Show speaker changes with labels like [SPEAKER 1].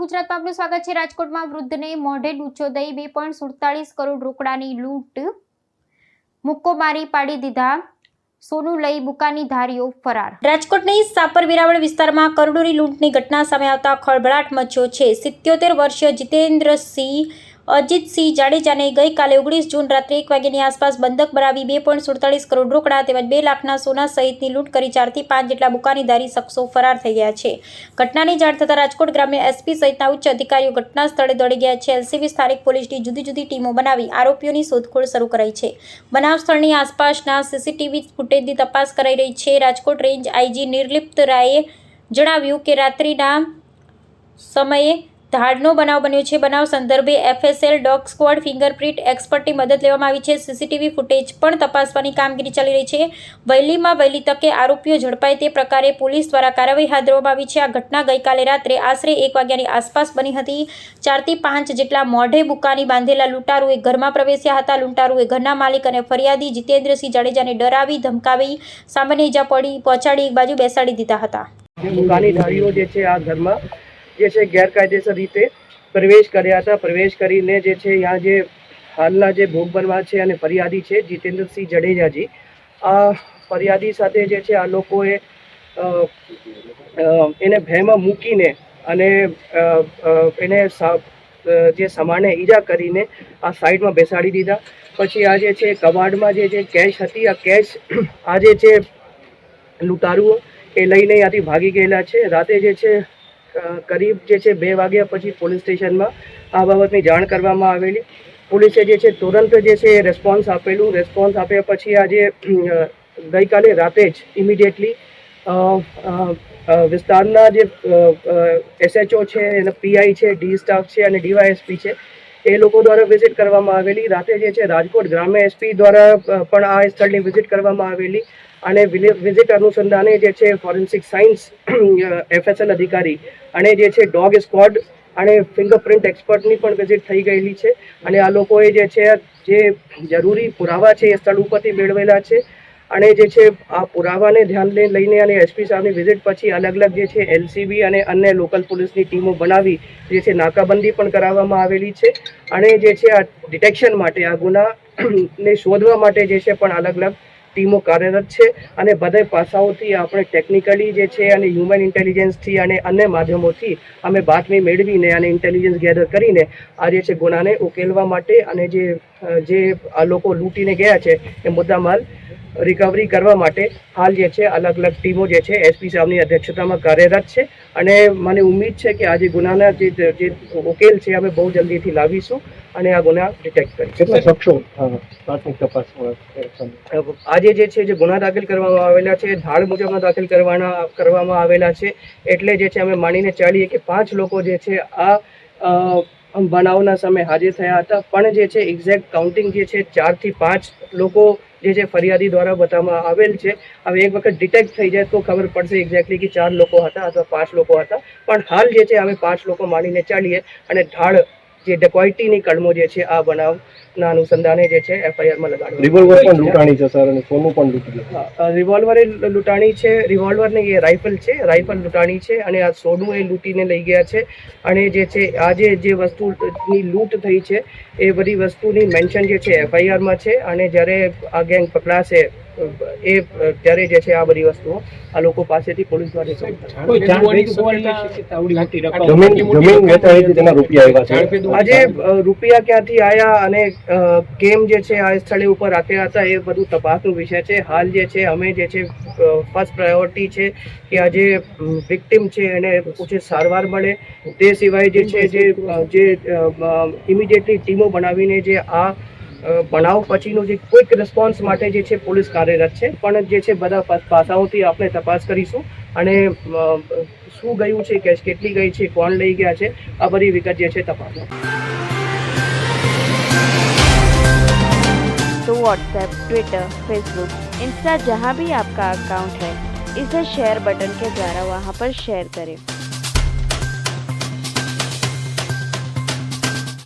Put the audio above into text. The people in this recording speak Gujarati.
[SPEAKER 1] ગુજરાતમાં આપનું સ્વાગત છે। રાજકોટમાં વૃદ્ધને મોઢે ડૂચો દઈ 2.47 કરોડ રોકડાની લૂંટ, મુક્કો મારી પાડી દીધા, સોનું લઈ બુકાની ધારીઓ ફરાર। રાજકોટની સાપર વેરાવળ વિસ્તારમાં કરોડોની લૂંટની ઘટના સામે આવતા ખળભળાટ મચ્યો છે। 77 વર્ષીય જીતેન્દ્રસિંહ અજીતસિંહ જાડેજાને ગઈકાલે 19 જૂન રાત્રે 1 વાગ્યાની આસપાસ બંધક બનાવી 2.47 કરોડ રોકડા તેમજ 2 લાખના સોના સહિતની લૂંટ કરી 4 થી 5 જેટલા બુકાનીધારી શખ્સો ફરાર થઈ ગયા છે। ઘટનાની જાણ થતાં રાજકોટ ગ્રામ્ય એસપી સહિતના ઉચ્ચ અધિકારીઓ ઘટના સ્થળે દોડી ગયા છે। એલસીબી સ્થાનિક પોલીસની જુદી જુદી ટીમો બનાવી આરોપીઓની શોધખોળ શરૂ કરાઈ છે। બનાવ સ્થળની આસપાસના સીસીટીવી ફૂટેજની તપાસ કરાઈ રહી છે। રાજકોટ રેન્જ આઈજી નિર્લિપ્ત રાયે જણાવ્યું કે રાત્રિના સમયે ધાડનો બનાવ બન્યો છે। બનાવ સંદર્ભે એફએસએલ ડોગ સ્ક્વોડ ફિંગરપ્રિન્ટ એક્સપર્ટની મદદ લેવામાં આવી છે। સીસીટીવી ફૂટેજ પણ તપાસવાની કામગીરી ચાલી રહી છે। વહેલીમાં વહેલી તકે આરોપીઓ ઝડપાય તે પ્રકારે પોલીસ દ્વારા કાર્યવાહી હાથ ધરવામાં આવી છે। આ ઘટના ગઈકાલે રાત્રે આશરે 1 વાગ્યાની આસપાસ બની હતી। 4 થી 5 જેટલા મોઢે બુકાની બાંધેલા લૂંટારુએ ઘરમાં પ્રવેશ્યા હતા। લૂંટારુએ ઘરના માલિક અને ફરિયાદી જીતેન્દ્રસિંહ જાડેજાને ડરાવી ધમકાવી સામાન્ય ઈજા પહોંચાડી એક બાજુ બેસાડી દીધા હતા।
[SPEAKER 2] બુકાનીધારીઓ જે છે આ ઘરમાં જે છે ગેરકાયદેસર રીતે પ્રવેશ કર્યા હતા। પ્રવેશ કરીને જે છે यहाँ જે હાલના જે ભોગ બનવા છે અને ફરિયાદી છે જીતેન્દ્રસિંહ જાડેજાજી, આ ફરિયાદી સાથે જે છે આ લોકોએ એને ભયમાં મૂકીને અને એને જે સામાન્ય ઈજા કરીને આ સાઈડમાં બેસાડી દીધા। પછી આ જે છે કબાડમાં જે કેશ હતી, આ કેશ આ જે છે લૂંટારુઓ એ લઈને ત્યાંથી ભાગી ગયેલા છે। રાતે જે છે કરીબ જે છે 2 વાગ્યા પછી પોલીસ સ્ટેશનમાં આ બાબતની જાણ કરવામાં આવેલી। પોલીસે જે છે તુરંત જે છે રેસ્પોન્સ આપેલું। રેસ્પોન્સ આપ્યા પછી આજે ગઈકાલે રાતે જ ઇમિડિયેટલી વિસ્તારના જે એસએચઓ છે, એના પીઆઈ છે, ડી સ્ટાફ છે અને ડીવાયએસપી છે, એ લોકો દ્વારા વિઝિટ કરવામાં આવેલી। રાતે જે છે રાજકોટ ગ્રામ્ય એસપી દ્વારા પણ આ સ્થળની વિઝિટ કરવામાં આવેલી અને વિઝિટ અનુસંધાને જે છે ફોરેન્સિક સાયન્સ એફએસએલ અધિકારી અને જે છે ડોગ સ્ક્વોડ અને ફિંગરપ્રિન્ટ એક્સપર્ટની પણ વિઝિટ થઈ ગયેલી છે અને આ લોકોએ જે છે જે જરૂરી પુરાવા છે એ સ્થળ ઉપરથી મેળવેલા છે અને જે છે આ પુરાવાને ધ્યાને લઈને અને એસપી સાહેબની વિઝિટ પછી અલગ અલગ જે છે એલસીબી અને અન્ય લોકલ પોલીસની ટીમો બનાવી જે છે નાકાબંધી પણ કરાવવામાં આવેલી છે અને જે છે આ ડિટેક્શન માટે આ ગુનાને શોધવા માટે જે છે પણ અલગ અલગ ટીમો કાર્યરત છે અને બધા પાસાઓથી આપણે ટેકનિકલી જે છે અને હ્યુમન ઇન્ટેલિજન્સથી અને અન્ય માધ્યમોથી અમે બાતમી મેળવીને અને ઇન્ટેલિજન્સ ગેધર કરીને આ જે છે ગુનાને ઉકેલવા માટે અને જે આ લોકો લૂંટીને ગયા છે એ મુદ્દામાલ રિકવરી કરવા માટે હાલ જે છે અલગ અલગ ટીમો જે છે એસપી સાહેબની અધ્યક્ષતામાં કાર્યરત છે અને મને ઉમ્મીદ છે કે આ જે ગુનાના જે ઉકેલ છે અમે બહુ જલ્દીથી લાવીશું અને આ ગુના ડિટેક્ટ કરીશું। આજે જે છે જે ગુના દાખલ કરવામાં આવેલા છે ધાડ મુજબના દાખલ કરવામાં આવેલા છે એટલે જે છે અમે માનીને ચાલીએ કે 5 લોકો જે છે આ બનાવના સમયે હાજર થયા હતા પણ જે છે એક્ઝેક્ટ કાઉન્ટિંગ જે છે 4 થી 5 લોકો જે છે ફરિયાદી દ્વારા બતાવવામાં આવેલ છે। હવે એક વખત ડિટેક્ટ થઈ જાય તો ખબર પડશે એક્ઝેક્ટલી કે 4 લોકો હતા અથવા 5 લોકો હતા પણ હાલ જે છે અમે 5 લોકો માનીને ચાલીએ અને ધાડ જે ડકોઇટીની કલમો જે છે આ બનાવના અનુસંધાને જે છે એફઆઈઆરમાં લગાડવામાં
[SPEAKER 3] રિવોલ્વર પણ લૂંટાણી છે સર અને સોનું પણ લૂંટી
[SPEAKER 2] ગયું। રિવોલ્વર એ લૂંટાણી છે, રિવોલ્વર ને એ રાઇફલ છે, રાઇફલ લૂંટાણી છે અને આ સોનું એ લૂંટીને લઈ ગયા છે અને જે છે આજે જે વસ્તુની લૂંટ થઈ છે એ બધી વસ્તુની મેન્શન જે છે એફઆઈઆરમાં છે અને જ્યારે આ ગેંગ પકડાશે એ ત્યારે જે છે આ બધી વસ્તુઓ આ લોકો પાસેથી પોલીસ દ્વારા આજે રૂપિયા ક્યાંથી આવ્યા અને કેમ જે છે આ સ્થળે ઉપર રાખ્યા હતા એ બધું તપાસનો વિષય છે। હાલ જે છે અમે જે છે ફર્સ્ટ પ્રાયોરિટી છે કે આ જે વિક્ટિમ છે એને પૂછે સારવાર મળે, તે સિવાય જે છે જે ઇમિડિયેટલી ટીમો બનાવીને જે આ બનાવ પછીનો જે ક્વિક રિસ્પોન્સ માટે જે છે પોલીસ કાર્યરત છે પણ જે છે બધા પાસાઓથી આપણે તપાસ કરીશું અને શું ગયું છે, કેશ કેટલી ગઈ છે, કોણ લઈ ગયા છે, આ બધી વિગત જે છે તપાસ।
[SPEAKER 4] तो व्हाट्सएप, ट्विटर, फेसबुक, इंस्टा जहाँ भी आपका अकाउंट है इसे शेयर बटन के द्वारा वहाँ पर शेयर करें।